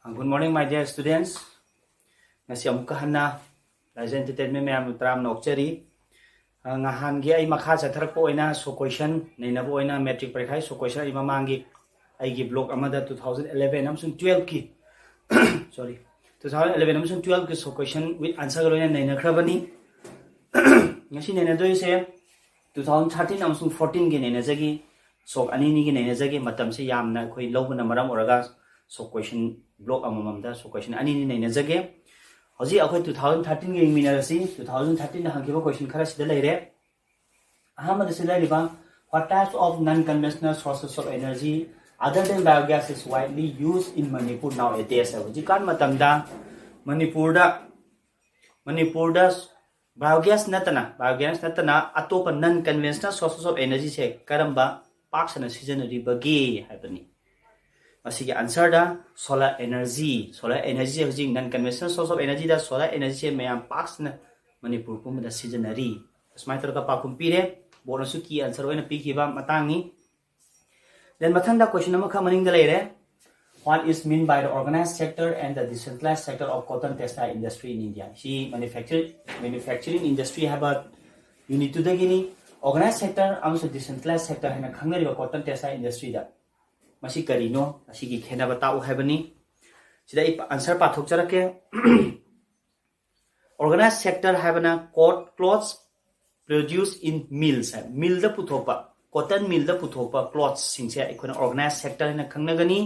Good morning, my dear students. Ngasi amuka hana Laija entertainment mayam utram nokchari. Ngahan gi ay makha chatharak po oina so question naina po oina metric parekhai so question ay Mamanggi ay gi block amada 2011 amsung 12 ki sorry 2011 amsung 12 ki so question with answer galoina naina khrabani. Ngasi naina doi se 2013 amsung 14 gi naina jagi sok ani ni gi naina jagi matam se yamna khoi lobuna maram oraga so question block amamamda so question ani ni naina jage hoji akhoi 2013 ge minarasi 2013 na hangiba question khara sida leire ahamad sida liba what types of non conventional sources of energy other than biogas is widely used in Manipur nowadays hoji kan matamda Manipurda biogas natana atopa non conventional sources of energy se karamba paksana season ribagi habani Masih answer da solar energy hojing non conventional source of energy da solar energy mayam parks na Manipur pum da seasonary smai tor ka pa kum pire bono su ki answer oina pi ki ba matangi then mathang da question ma maning da leire what is mean by the organized sector and the decentralized sector of cotton textile industry in India she manufacturing industry have a unit to the gini organized sector also decentralized sector hena khangari ba cotton textile industry da Masih karino, masih kena batau habani. Sida answer pathok charake. Organized sector habana clothes produced in mills. Mill da puthopa, cotton mill da puthopa clothes singse ikona organized sector na khangnagani.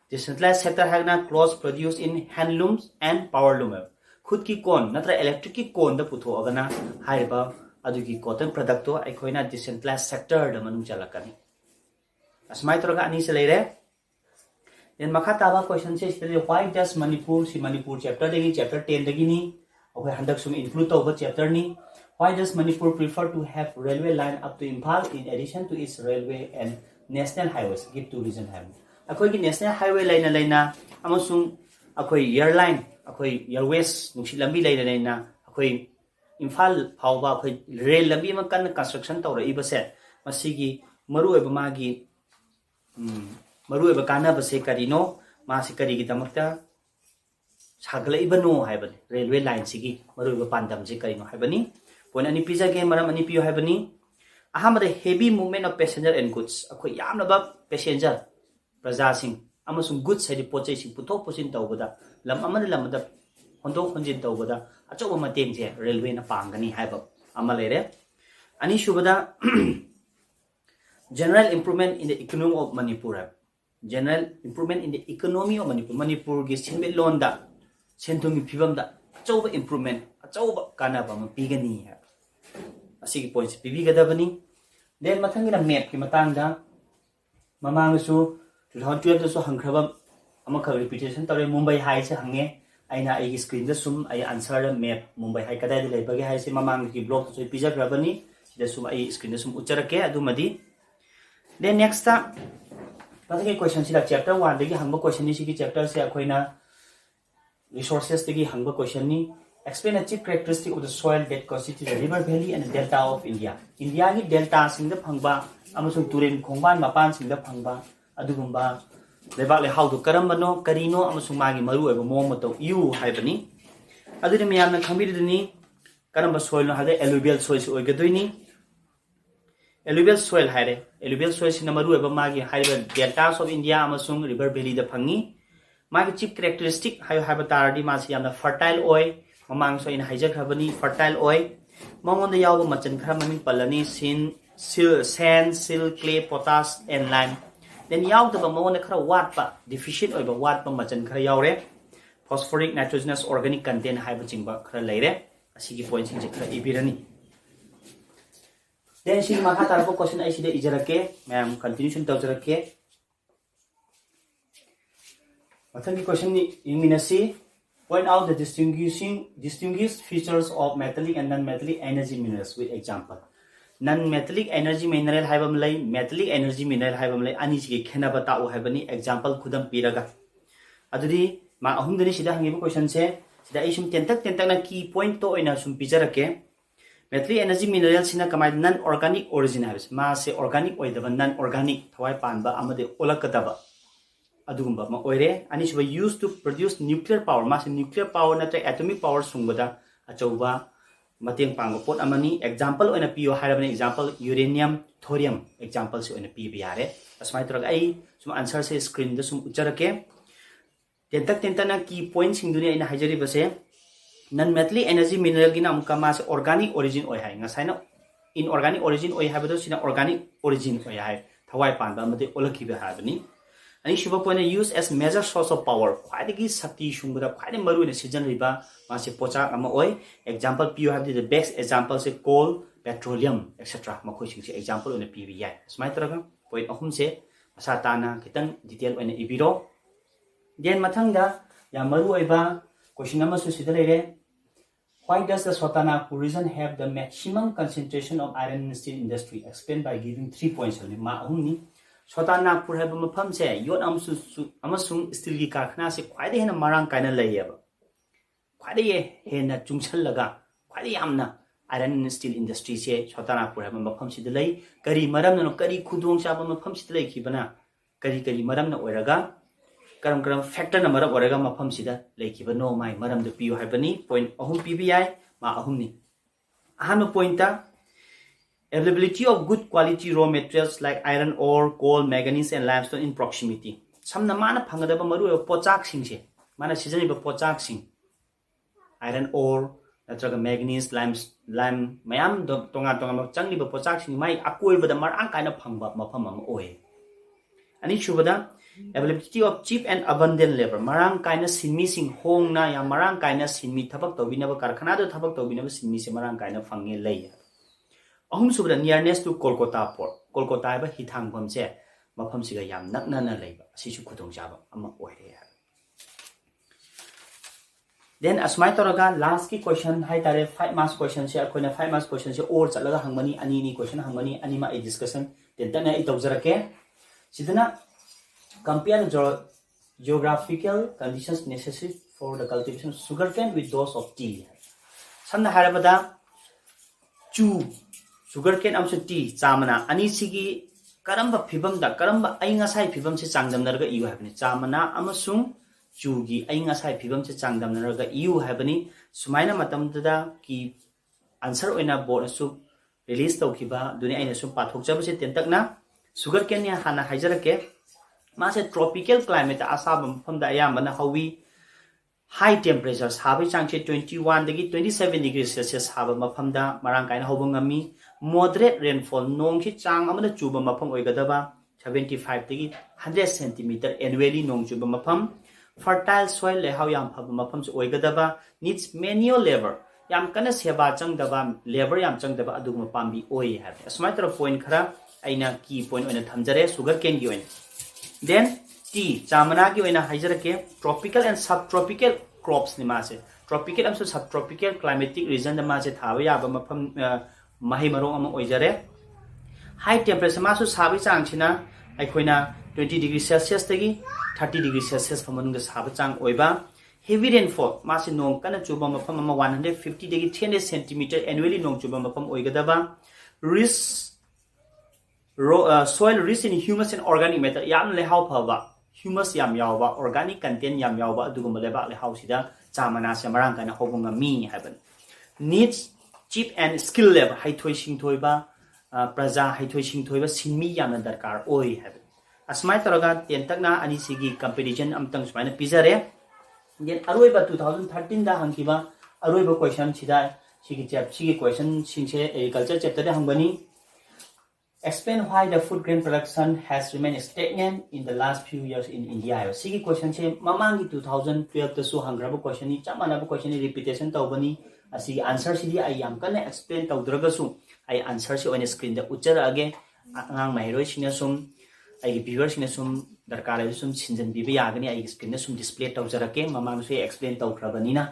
Decentralized sector habana clothes produced in handlooms and powerloom. Khud ki kon natra electric ki kon da putho agana haiba adugi cotton product to ikona decentralized sector da manung chalakani. Asmai toroga ani selere then makataba question says why does Manipur chapter degi chapter 10 degi ni okay handak sum include over chapter ni why does Manipur prefer to have railway line up to Imphal in addition to its railway and national highways give two reason have akoi gi national highway line amasung akoi airline akoi airways nungsi lambi line akoi Imphal phawba akoi rail lambi ma kan construction tawra ibase masigi maru eba magi maru eba kana base karino masi kari gi damakta sagla ibano haibani railway line sigi maru eba pandam je karino haibani point ani pizza ge maram ani piyo haibani ahamade heavy movement of passenger and goods akoi yamna ba passenger praja sing amasung goods hadi pochai sing puthok pusin tawbada lam amada hondok honjin tawbada achoba mateng je railway na pangani haiba amalere ani shubada General improvement in the economy of Manipur. General improvement in the economy of Manipur. Manipur gi sinbe londa sentungi phibamda achauba improvement achauba kanaba ma pigani ha. Asigi points pibigadabani. Then mathangina map ki matangda mamangsu 2012 so hangkraba amaka repetition tare Mumbai High se hange aina ai screen da sum ai answer map Mumbai High kadai de lebage hai se mamang ki blog so pija grabani sida sum ai screen da sum ucharake adumadi Then next pataki question sila chapter 1 degi hangba question ni sigi chapter se akoina resources degi hangba question ni explain a chief characteristic of the soil that constitutes the river valley and the delta of India. India ni delta singda phangba amasung turen khongban mapan singda phangba adugumba lebak le how to karambano karino amasung magi maru eba mong mato you haibani aduni miyamna khambidini karamba soil no hade alluvial soil oigadoini Alluvial soil haire alluvial soil sina maru eba magi haiba deltas of India amasung river valley da phangi magi chief characteristic hayo haiba tardi masi yamna fertile oil mamang so ina haija khabani fertile oil mangonda yawo machan khara maming palani sand silt clay potash and lime then yaw da mangonda khara watpa deficient oiba watpa machan khara yawre phosphoric nitrogenous organic content haiba chingba khara leire asigi point sing khara ibirani Then she maka tarpo question I see the ijarake, ma'am continuation tawjarake. Mathangi question ni iminasi point out the distinguished features of metallic and non-metallic energy minerals with example. Non-metallic energy mineral haibam lay, metallic energy mineral haibam lay ani sige khena batao haibani example khudam piraga. Adudi ma ahum dani sida hangibo question se sida isum tentak na key point to ina sum pijarake. Metallic energy mineral sina kamai non-organic origin habis. Ma se organic oidaba non-organic thawai panba amade olakadaba. adugumba ma oire ani suba used to produce nuclear power mas nuclear power na atomic power sungbada achauba mateng pangba pot amani example oina pio harabani example uranium thorium example se oina pi biare asmai torag ai sum answer se screen da sum ucharake tentana key points sing dunia ina hajari base non metallic energy mineral gina amka mas organic origin oi hai ngasaina inorganic origin oi habado sina organic origin oi hai thawai panba mate olaki be habani ani shuba point use as major source of power khwaidagi sakti sungbada khwaidai maru ne season riba mase pocha ama oi example pu have the best example se coal petroleum etc makhoi sing se example on pbi smai traga point ahum se asa tana kitang detail on ibiro den mathangda ya maru oiba question number su sidalere why does the Sotanagpur region have the maximum concentration of iron and steel industry? Explain by giving 3 points only. Ma ahumni Sotanagpur have a pump say yot amasung steel gi karkhana se khwaide hena marang kaina layeba. Khwaide hena chungchal laga khwaide yamna iron and steel industry se Sotanagpur have a pump sidalai kari maram no kari khudong sa ba pump sidalai khibana kari maram na oiraga karam factor na maram oraga mafam sida lekiba no mai maram de piu haibani point ahum pbi ma ahum ni ahano point ta availability of good quality raw materials like iron ore coal manganese and limestone in proximity samna mana phangada ba maru pochak sing se mana season ba pochak sing iron ore natraga manganese lime mayam tonga changli ba pochak sing mai akoi ba da marang kaina phangba mafam am oe ani chubada availability of cheap and abundant labor marang kaina sinmi sing hong na ya marang kaina sinmi thabak tobina ba karkhana do thabak tobina ba sinmi se marang kaina phange lei ahum subra nearness to Kolkata port Kolkata ba hithang bam se mafam siga yam nakna na leiba asisu khudong jaba ama oire then asmai toraga last ki question hai tare 5 marks question se akoina 5 marks question se or chalaga hangmani ani ni question hangmani ani ma a discussion then tana i tawjarake sidana compare geographical conditions necessary for the cultivation of sugarcane with those of tea. Samna harabada chu sugarcane amsu tea chamana ani sigi karamba phibam da karamba ainga sai phibam se changdam narga iu habni chamana amasung chu gi ainga sai phibam se changdam narga iu habni sumaina matam da ki answer oina board su release tawkiba duni aina su pathok jaba se tentakna sugarcane ya hana haijarake Masa tropical climate asabam from the ayamana hawi high temperatures habi changche 21 degi 27 degrees Celsius haba mafamda marang kaina hobongami moderate rainfall nong ki chang amana chuba mafam oigadaba 75 degi 100 cm annually nong chuba mafam fertile soil lehaw yam phaba mafam oigadaba needs manual labor yam kana seba changdaba labor yam changdaba adugma pambi oi have asmaitra point khara aina key point oina thamjare sugarcane gi oina then tea chamana ki oina haijarake tropical and subtropical crops ni mase tropical and subtropical climatic region da mase thawa ya ba mafam mahi marong am oijare high temperature masu sabi chang china aikoina 20 degrees Celsius tagi 30 degrees Celsius famanung da sabi chang oiba heavy rainfall mase nong kana chuba mafam 150 degi 10 cm annually nong chuba mafam oigadaba soil rich in humus and organic matter yam lehau phaba humus yam yawa organic content yam yawa adugum leba lehau sida chamana se marang kana hobunga mi haban needs cheap and skill labor haithoi sing thoiba praja haithoi sing thoiba sinmi yamna darkar oi haban asmai taraga tentakna ani sigi competition amtang smaina pizare then aroiba 2013 da hangkiba aroiba question sida sigi question singse agriculture chapter da hangbani Explain why the food grain production has remained stagnant in the last few years in India. Sigi question che Mamanggi 2012 to su hangraba question ni chamana question ni repetition tawbani asi answer sidi I yam kana explain tawdraga su I answer si on screen da uchara age angang mairoi sina sum ai viewers sina sum darkar ai sum sinjan bibi agani ai screen na sum display tawjarake mamang su explain tawkrabani na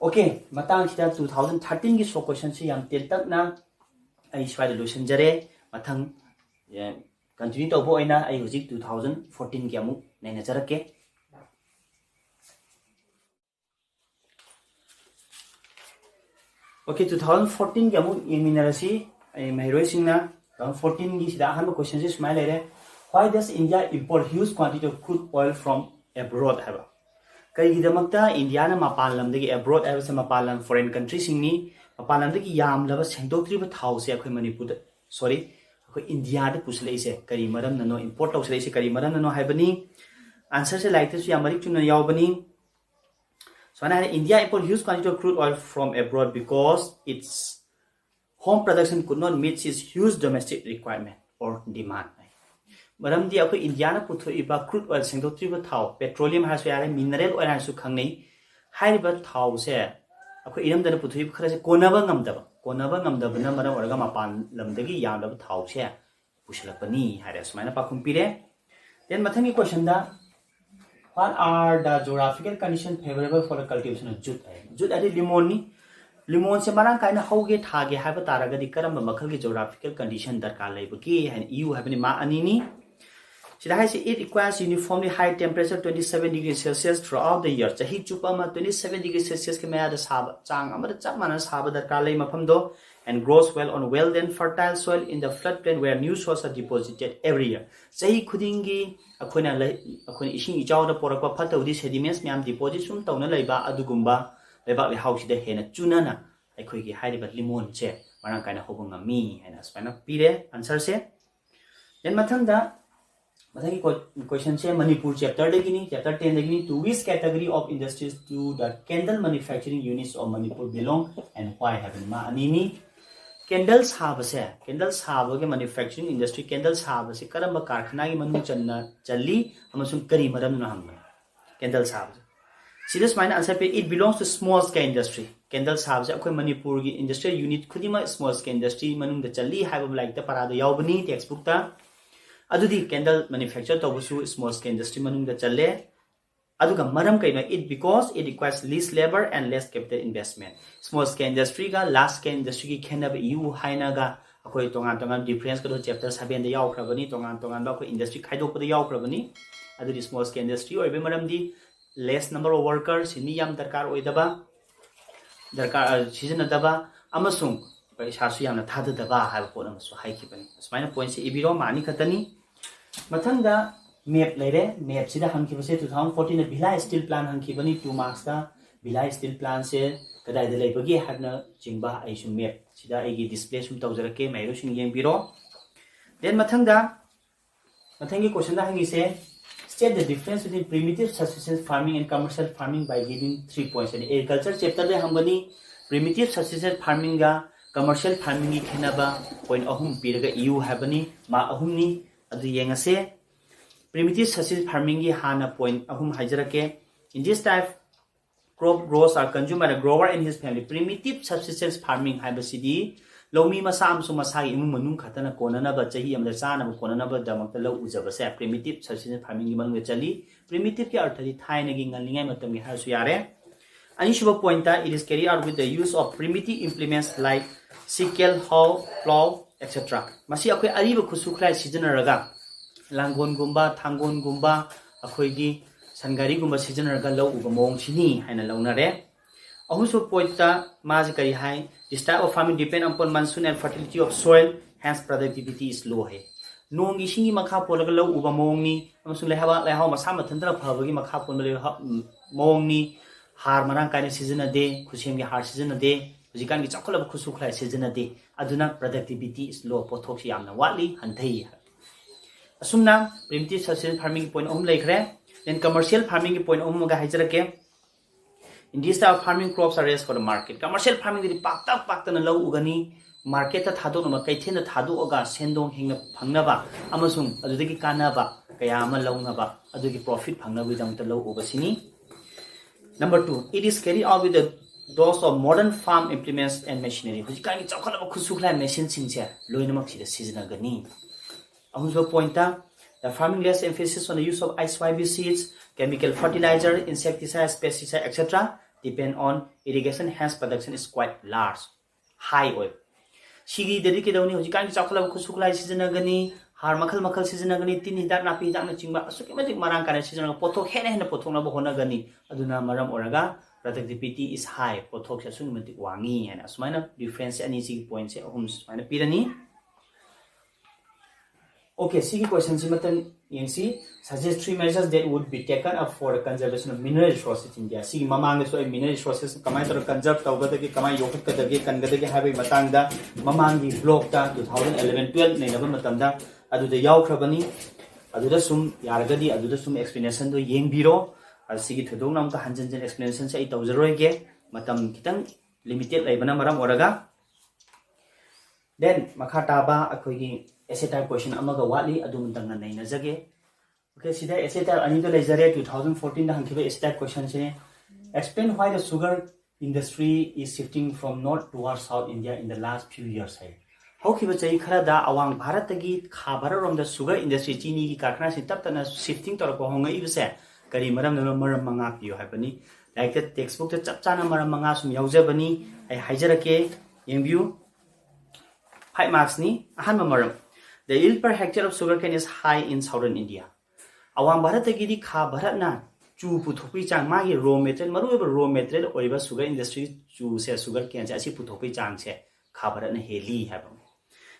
okay matang sida 2013 gi so question si yam tentak na I swai solution jare mathang continue to boy na I hujik 2014 ki amu naina jarake okay 2014 ki amu yeminarasi ai mairoi singna 2014 gi sida han question si smile re Why does India import huge quantity of crude oil from abroad? Kaigidamagta India na mapalamdagi abroad ay sa mapalam foreign countries singni mapalamdagi yamlaba sendoktriba thau se akhoi Manipur sorry akhoi India da puslei se kari maram nano import tawsle se kari maram nano haibani answer se like this yamari chuna yawbani. So India import huge quantity of crude oil from abroad because its home production could not meet its huge domestic requirement or demand. Madam di ako India na putho iba crude oil sengdoktriba thau petroleum ha so yare mineral oil ha su khangnei haiba thau se ako iram dana putho iba khara se konaba ngamdaba na maram oraga mapan lamdagi yamdaba thau se pushlapani haire sumaina pakhum pire. Then mathangi question da what are the geographical conditions favorable for the cultivation of jute? Jute adi limon ni limon se marang kaina hauge thage haiba taragadi karamba makhal gi geographical condition darkar leibaki and EU habani ma ani ni. It requires uniformly high temperature 27 degrees Celsius throughout the year. Chahi chupama 27 degrees Celsius ke maya da saba chang amada chapmana saba darkar lei mafamdo and grows well on well then fertile soil in the floodplain where new soils are deposited every year. Chahi khudingi akhona ising ijaw da porakwa phatawdi sediments myam deposit sum tawna leiba adugumba lebak le house da hena chunana akhoi gi hairiba limon che marang kaina hobunga mi hena spana pire answer se. Then mathanda question say Manipur chapter 10 to which category of industries do the candle manufacturing units of Manipur belong and why haven't ma anini candles have manufacturing industry candles have se karamba karkhana gi manu channa challi amasung kari maram na hamna candles have serious mind answer pe it belongs to small scale industry candles have se akoi Manipur gi industrial unit khudima small scale industry manung da challi haiba like ta parada yawbani textbook ta adudi candle manufacture tobusu small scale industry manung da challe aduga maram kaina it because it requires less labor and less capital investment. Small scale industry ga large scale industry ki khena ba EU haina ga akoi tongan difference ka do chapter 7 da yaw khrabani tongan ba ko industry khaidok pa da yaw khrabani adudi small scale industry oi be maram di less number of workers sini yam darkar oi daba darkar season daba amasung paisa su yamna thada daba ha ko amasu haikibani asmaina point se ibiro mani khatani. Mathanda map laire map sida hangkibase 2014 Bhilai steel plant hangkibani 2 marks da Bhilai steel plant se kadai da leibagi hadna chingba aisu map sida aigi display sum tawjarake mairo sing yengbiro. Then mathangi question da hangi se state the difference between primitive subsistence farming and commercial farming by giving 3 points. And agriculture chapter da hambani primitive subsistence farming ga commercial farming gi khenaba point ahum piraga EU habani ma ahum ni adu yengase primitive subsistence farming gi hana point ahum haijarake. In this type crop grows are consumed by the grower and his family. Primitive subsistence farming haibasidi lomi masa amsu masa gi imung manung khatana konana ba chahi amda chana ba konana ba damakta lo ujaba se primitive subsistence farming gi manung chali primitive ki arthadi thaina gi ngallingai matam gi hasu yare. Ani shuba point ta it is carried out with the use of primitive implements like sickle, hoe, plow, etc. Masi akhoi ariba khusukhlai sijanaraga langon gumba thangon gumba akhoi gi sangari gumba sijanaraga law uba mong chini haina lawnare. Ahunso point ta maji kari hai this type of farming depend upon monsoon and fertility of soil, hence productivity is low hai. Nong isingi makha polaga law uba mong ni amasung lehawa masa mathantara phabagi makha polma mong ni har marang kaina sijanade khusem gi har sijanade hujikan gi chakholaba khusukhlai sijanade aduna productivity is low pothok si yamna watli hanthai. Asumna primitive subsistence farming point om laikre. Then commercial farming point om ga haijarake. In this type of farming crops are raised for the market. Commercial farming di pakta na law ugani market ta thado no kaithen da thado oga sendong hingna phangnaba amasung adudagi kanaba kaya ama lawnaba adugi profit phangnabi damta law ubasini. Number 2, it is carried out with the those of modern farm implements and machinery. Hujikan gi chakholaba khusukhlai machine singse loinamak sida sijanagani. Ahunso point ta the farming less emphasis on the use of ISYB seeds, chemical fertilizer, insecticides, pesticides, etc. depend on irrigation, hence production is quite large, high oil. Shigi dedicated only hujikan gi chakholaba khusukhlai sijanagani har makal sijanagani tin hidak napi hidak na chingba asukimati marang kana sijanag pothok hena pothok na bohona gani aduna maram oraga productivity is high pothok sa sunmati wangi and asmaina difference ani sig point se ahum asmaina pirani. Okay, see question si matan yengsi suggest 3 measures that would be taken up for the conservation of mineral resources in India. See mamang so mineral resources kamai tor conserve tawgadagi kamai yokat kadagi kangadagi habi matangda Mamanggi block ta 2011-12 nei naba matamda adu da yaw khrabani adu da sum yaragadi adu da sum explanation do yengbiro asigi thudong nam ka hanjanjan explanation sai tawjaroi ge matam kitang limited laibana maram oraga then makata ba akoigi essay type question amaga wali adum tangna neinajage. Okay, sida essay type ani to Laija 2014 da hangkiba essay type question se explain why the sugar industry is shifting from north towards south India in the last few years hai. How kiba chai khara da awang bharat gi khabara rom da sugar industry chini gi karkhana se tap tana shifting tor ko honga ibse kari maram no maram manga piyo haibani like the textbook ta chap chana maram manga sum yaujabani ai haijarake yengview 5 marks ni ahan maram. The yield per hectare of sugarcane is high in southern India. Awang Bharat gidi kha Bharat na chu puthopi chang magi raw material maru raw material oiba sugar industry chu se sugarcane se asi puthopi chang se kha Bharat na heli habam.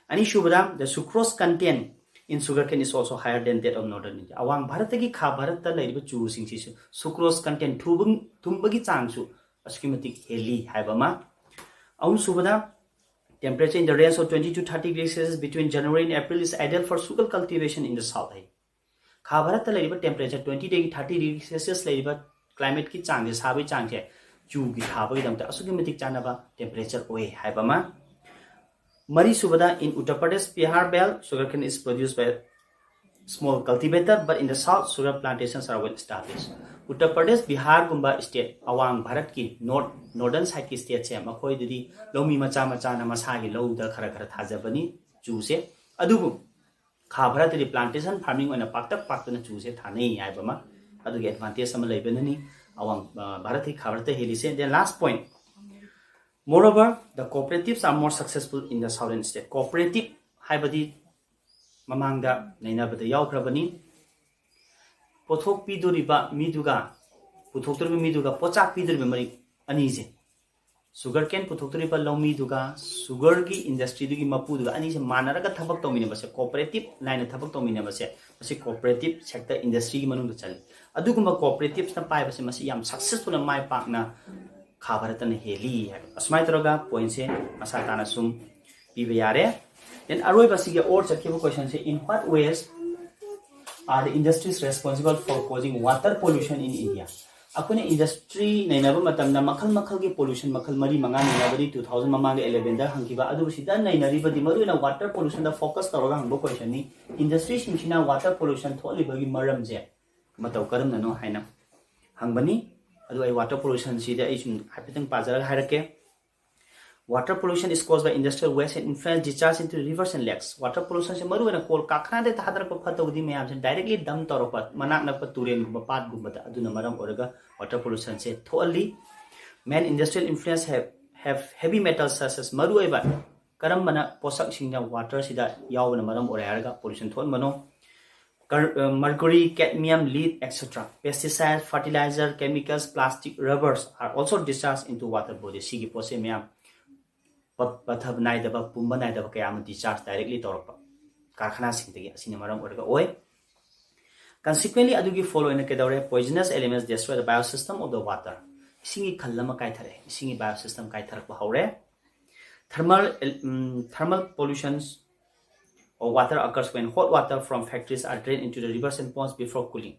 Ani shubada the sucrose content in sugarcane is also higher than that of northern India. Awang Bharat gi kha Bharat ta leiba chu sing si sucrose content thumbagi chang su askimati heli habama. Aun shubada temperature in the range of 20 to 30 degrees Celsius between January and April is ideal for sugar cultivation in the south. Kha Bharat ta leiba temperature 20 to 30 degrees Celsius leiba climate ki chang je sabai chang je chu gi thabagi damta asugimatik chanaba temperature oi haibama. Mari subada in Uttar Pradesh Bihar belt sugarcane is produced by small cultivator, but in the south sugar plantations are well established. Uttar Pradesh Bihar gumba state awang Bharat ki northern side ki state se makhoi didi lomi macha na masagi low da khara thajabani chu se adubu kha Bharat di plantation farming oina pakta na chu se thanei aibama adu ge advantage sama leibenani awang Bharat ki kha Bharat heli se. Then last point, moreover the cooperatives are more successful in the southern state. Cooperative haibadi mamangda nainabada yawkrabani pothok piduriba miduga puthoktoriba miduga pochak piduriba mari anije sugarcane puthoktoriba lomi duga sugar gi industry dugi mapu duga anise manaraga thabak tomine base cooperative line thabak tomine base base cooperative sector industry gi manung chali aduguma cooperatives na pai base masi yam successful na mai pak na kha Bharat na heli asmai toroga point se masa tana sum pibe yare. Then aroi basi ge or chakhibo question se in what ways are the industries responsible for causing water pollution in India? Akune industry nainaba matamna makhal ge pollution makhal mari manga nainabadi 2000 mamang 11 da hangkiba adu sida nainari badi maru na water pollution da focus toroga hangbo question ni industry simsina water pollution tholi bagi maram je matau karam nano haina hangbani adu ai water pollution sida ai sum hapitang pajara hairake. Water pollution is caused by industrial waste and influence discharge into rivers and lakes. Water pollution se maru na kol kakhna de tahadar ko phatogdi me am se directly dam toropat manak na paturen gumba pat gumba da aduna maram oraga water pollution se thoali main industrial influence have heavy metals such as maru eba karam bana posak singna water sida yawna maram oraga pollution thon mano mercury, cadmium, lead, etc. Pesticides, fertilizer, chemicals, plastic, rubbers are also discharged into water body. Sigi pose me am pathab nai daba pumba nai daba kaya am discharge directly torpa karkhana singtagi asina maram oraga oi. Consequently adugi follow in kedore poisonous elements destroy the biosystem of the water. Isingi khallama kai thare isingi biosystem kai tharak haure. Thermal pollutions or water occurs when hot water from factories are drained into the rivers and ponds before cooling.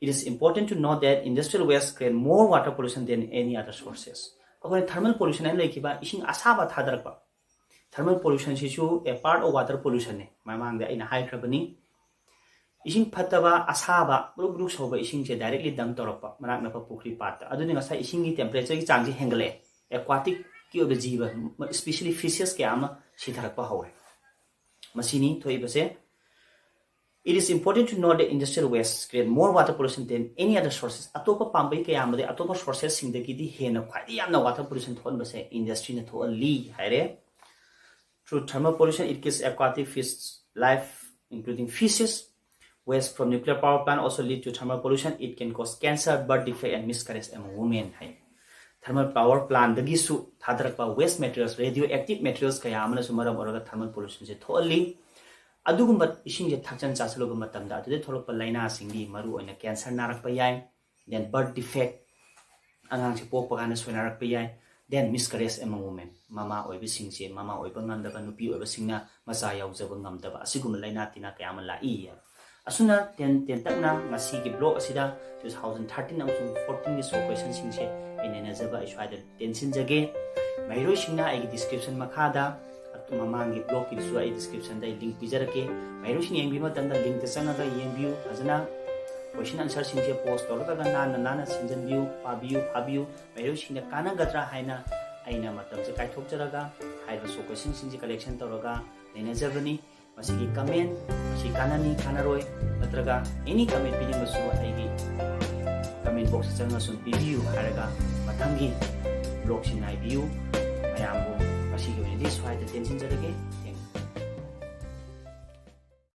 It is important to note that industrial waste create more water pollution than any other sources. Thermal pollution and like ising asaba thadarpa. Thermal pollution is a part of water pollution. Mamangda in a high carboni. Ising pataba asaba, bruk soba ising directly dump toropa, maranapa pukri pata. Aduning aside ising temperature change hangale, aquatic kyo the jiva, especially fishes kama shitarapa hole. Masini thoibase. It is important to note that industrial waste create more water pollution than any other sources. Atopa pambai kayamade atopa sources singdagidi hena khwadi yamna water pollution thon base industry na thoali haire. Through thermal pollution it kills aquatic fish life including fishes. Waste from nuclear power plant also lead to thermal pollution. It can cause cancer, birth defect and miscarriage among women. Thermal power plant dagi su thadarakpa waste materials radioactive materials kayamana sumaram oraga thermal pollution se thoali. ꯑꯗꯨꯒꯨꯝꯕ ꯏꯁꯤꯡꯁꯦ ꯊꯛꯆꯟ ꯆꯥꯁꯤꯜꯂꯨꯕ ꯃꯇꯝꯗ ꯑꯗꯨꯗ ꯊꯣꯛꯂꯛꯄ ꯂꯥꯏꯅꯥꯁꯤꯡꯗꯤ ꯃꯔꯨ ꯑꯣꯏꯅ cancer ꯅꯥꯔꯛꯄ ꯌꯥꯏ, then birth defect ꯑꯉꯥꯡꯁꯦ ꯄꯣꯛꯄ ꯀꯥꯟꯗ ꯁꯣꯏꯅꯔꯛꯄ ꯌꯥꯏ, then miscarriage among women ꯃꯃꯥ ꯑꯣꯏꯕꯁꯤꯡꯁꯦ ꯃꯃꯥ ꯑꯣꯏꯕ ꯉꯝꯗꯕ ꯅꯨꯄꯤ ꯑꯣꯏꯕꯁꯤꯡꯅ ꯃꯆꯥ ꯌꯥꯎꯖꯕ ꯉꯝꯗꯕ ꯑꯁꯤꯒꯨꯝꯕ ꯂꯥꯏꯅꯥ ꯇꯤꯟꯅꯥ ꯀꯌꯥ ꯑꯃ ꯂꯥꯛꯏ꯫ ꯑꯁꯨꯝꯅ ꯇꯦꯟꯇꯛꯅ ꯉꯁꯤꯒꯤ ꯕ꯭ꯂꯣꯛ ꯑꯁꯤꯗ 2013 ꯑꯃꯁꯨꯡ 14ꯒꯤ ꯁꯣ ꯀ꯭ꯋꯦꯁꯟꯁꯤꯡꯁꯦ ꯑꯩ ꯅꯩꯅꯖꯕ ꯑꯩ ꯁ꯭ꯋꯥꯏꯗ ꯇꯦꯟꯁꯤꯟꯖꯒꯦ꯫ ꯃꯍꯩꯔꯣꯏꯁꯤꯡꯅ ꯑꯩꯒꯤ ꯗꯤꯁꯀ꯭ꯔꯤꯞꯁꯟ ꯃꯈꯥꯗ ꯃꯃꯥꯡꯒꯤ ꯕ꯭ꯂꯣꯛꯀꯤꯁꯨ ꯑꯩ ꯗꯤꯁꯀ꯭ꯔꯤꯞꯁꯟꯗ ꯑꯩ ꯂꯤꯡꯛ ꯄꯤꯖꯔꯛꯀꯦ, ꯃꯍꯩꯔꯣꯏꯁꯤꯡ ꯌꯦꯡꯕꯤꯕ ꯃꯇꯝꯗ ꯂꯤꯡꯛꯇ ꯆꯪꯉꯒ ꯌꯦꯡꯕꯤꯌꯨ, ꯐꯖꯅ ꯀ꯭ꯋꯦꯁꯟ ꯑꯟꯁꯔꯁꯤꯡꯁꯦ ꯄꯣꯁ ꯇꯧꯔꯒ ꯅꯥꯟꯅ ꯁꯤꯟꯖꯟꯕꯤꯌꯨ, ꯐꯥꯕꯤꯌꯨ, ꯃꯍꯩꯔꯣꯏꯁꯤꯡꯗ ꯀꯥꯟꯅꯒꯗ꯭ꯔꯥ ꯍꯥꯏꯅ ꯑꯩꯅ ꯃꯇꯝꯁꯦ ꯀꯥꯏꯊꯣꯛꯆꯔꯒ ꯍꯥꯏꯔꯤꯕ ꯁꯣ ꯀ꯭ꯋꯦꯁꯟꯁꯤꯡꯁꯦ ꯀꯂꯦꯛꯁꯟ ꯇꯧꯔꯒ ꯅꯩꯅꯖꯕꯅꯤ꯫ ꯃꯁꯤꯒꯤ ꯀꯃꯦꯟ, ꯃꯁꯤ ꯀꯥꯟꯅꯅꯤ ꯀꯥꯟꯅꯔꯣꯏ ꯅꯠꯇ꯭ꯔꯒ ꯑꯦꯅꯤ ꯀꯃꯦꯟ ꯄꯤꯅꯤꯡꯕꯁꯨ ꯑꯩꯒꯤ ꯀꯃꯦꯟ ꯕꯣꯛꯁꯇ ꯆꯪꯉꯒ ꯁꯨꯝ ꯄꯤꯕꯤꯌꯨ ꯍꯥꯏꯔꯒ ꯃꯊꯪꯒꯤ ꯕ꯭ꯂꯣꯛꯁꯤ ꯉꯥꯏꯕꯤꯌꯨ꯫ ꯃꯌꯥꯝꯕꯨ ꯉꯁꯤꯒꯤ ꯑꯣꯏꯅꯗꯤ ꯁ꯭ꯋꯥꯏꯗ ꯇꯦꯟꯁꯤꯟꯖꯔꯒꯦ꯫